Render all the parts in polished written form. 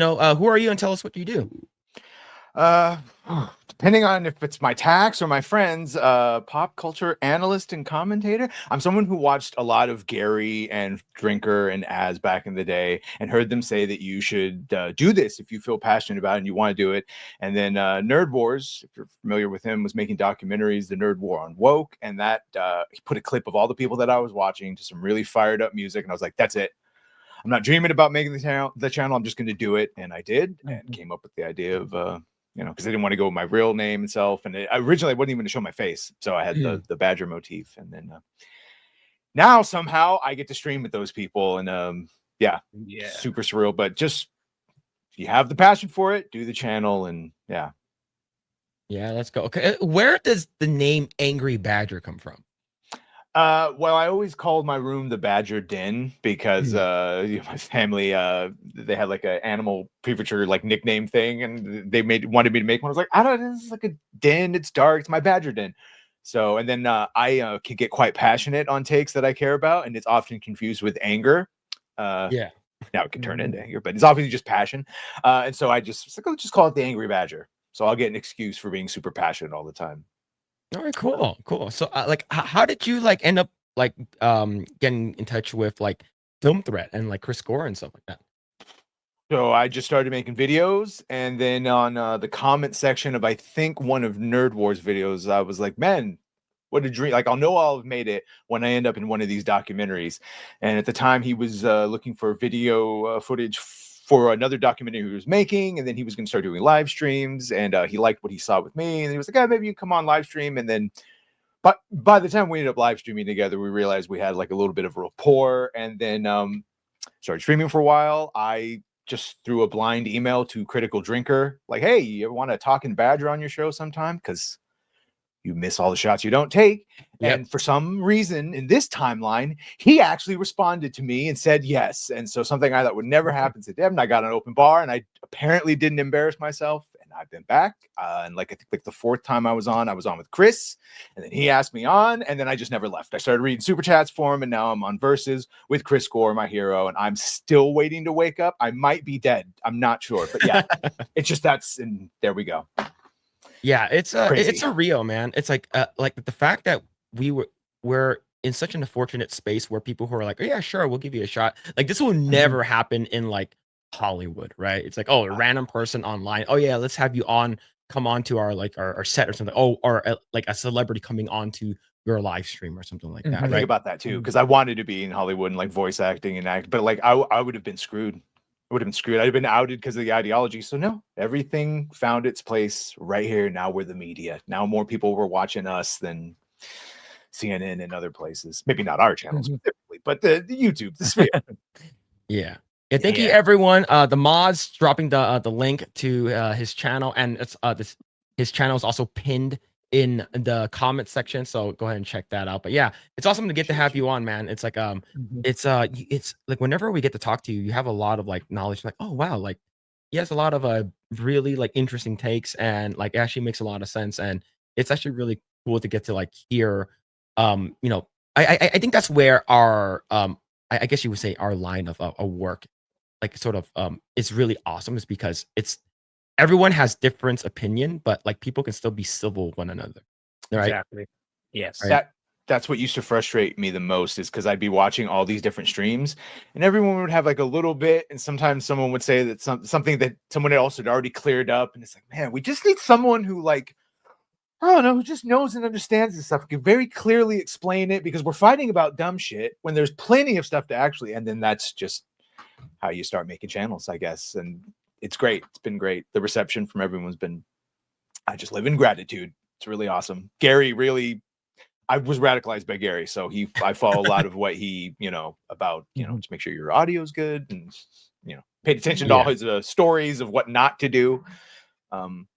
who are you and tell us what you do. Uh, depending on if it's my tax or my friends, pop culture analyst and commentator. I'm someone who watched a lot of Gary and Drinker and Az back in the day and heard them say that you should do this if you feel passionate about it and you want to do it. And then Nerd Wars, if you're familiar with him, was making documentaries, The Nerd War on Woke. And that he put a clip of all the people that I was watching to some really fired up music. And I was like, that's it. I'm not dreaming about making the channel. I'm just going to do it. And I did, and came up with the idea of, because I didn't want to go with my real name and self. And originally I wasn't even going to show my face. So I had the badger motif. And then now somehow I get to stream with those people. And super surreal. But just, if you have the passion for it, do the channel. And yeah, let's go. Okay, where does the name Angry Badger come from? Well, I always called my room the Badger Den because my family they had like an animal prefecture like nickname thing, and they wanted me to make one. I was like, I don't know, this is like a den, it's dark, it's my Badger Den. So, and then I can get quite passionate on takes that I care about, and it's often confused with anger. Now it can turn into anger, but it's obviously just passion. And so I just let's just call it the Angry Badger. So I'll get an excuse for being super passionate all the time. All right, cool. So, how did you end up getting in touch with Film Threat and Chris Gore and stuff like that? So I just started making videos, and then on the comment section of I think one of Nerd Wars videos, I was like, man, what a dream! I'll know I'll have made it when I end up in one of these documentaries. And at the time, he was looking for video footage for another documentary he was making, and then he was going to start doing live streams, and he liked what he saw with me, and he was like, maybe you come on live stream. And then but by the time we ended up live streaming together, we realized we had a little bit of rapport, and then started streaming for a while. I just threw a blind email to Critical Drinker, hey, you ever want a talking badger on your show sometime? Because you miss all the shots you don't take. Yep. And for some reason in this timeline, he actually responded to me and said yes. And so something I thought would never happen to Deb, and I got an open bar, and I apparently didn't embarrass myself. And I've been back. And I think the fourth time I was on with Chris, and then he asked me on, and then I just never left. I started reading super chats for him, and now I'm on Versus with Chris Gore, my hero, and I'm still waiting to wake up. I might be dead. I'm not sure, but yeah, it's just and there we go. Yeah, it's surreal, man. It's like the fact that we're in such an unfortunate space where people who are like, oh yeah, sure, we'll give you a shot. This will never happen in Hollywood, right? It's a random person online. Oh yeah, let's have you come on to our set or something. Oh, or a celebrity coming on to your live stream or something like that. I think about that too, because I wanted to be in Hollywood and voice acting and act, but I would have been screwed. I'd have been outed because of the ideology. So no, everything found its place right here. Now we're the media. Now more people were watching us than CNN and other places. Maybe not our channels specifically, but the YouTube, the sphere. Yeah. Thank you, everyone. The mods dropping the link to his channel, and it's his channel is also pinned in the comment section, so go ahead and check that out. But yeah, it's awesome to get to have you on, man. It's it's whenever we get to talk to you, you have a lot of knowledge. Oh wow, he has a lot of really interesting takes, and it actually makes a lot of sense, and it's actually really cool to get to hear. I think that's where our I guess you would say our line of work it's really awesome, is because everyone has different opinion, but people can still be civil with one another, right? Exactly. Yes. Right? That's what used to frustrate me the most, is because I'd be watching all these different streams, and everyone would have a little bit, and sometimes someone would say that something that someone else had already cleared up, and it's man, we just need someone who I don't know, who just knows and understands this stuff, can very clearly explain it, because we're fighting about dumb shit when there's plenty of stuff to actually, and then that's just how you start making channels, I guess. And it's great. It's been great. The reception from everyone's been, I just live in gratitude. It's really awesome. Gary, really, I was radicalized by Gary. So I follow a lot of what he, about, to make sure your audio is good, and, paid attention to all his stories of what not to do. And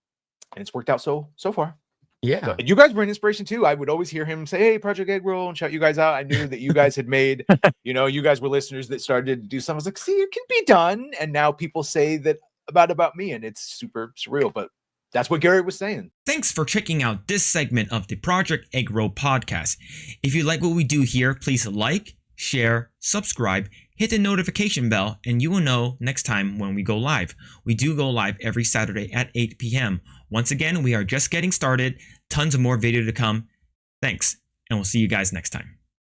it's worked out so far. Yeah. So, you guys were an inspiration too. I would always hear him say, hey, Project Eggroll, and shout you guys out. I knew that you guys had made, you guys were listeners that started to do something. I was like, see, it can be done. And now people say that about me, and it's super surreal, but that's what Gary was saying. Thanks for checking out this segment of the Project Eggroll podcast. If you like what we do here, please share, subscribe, hit the notification bell and you will know next time when we go live. We do go live every Saturday at 8 p.m. Once again, we are just getting started. Tons of more video to come. Thanks, and we'll see you guys next time.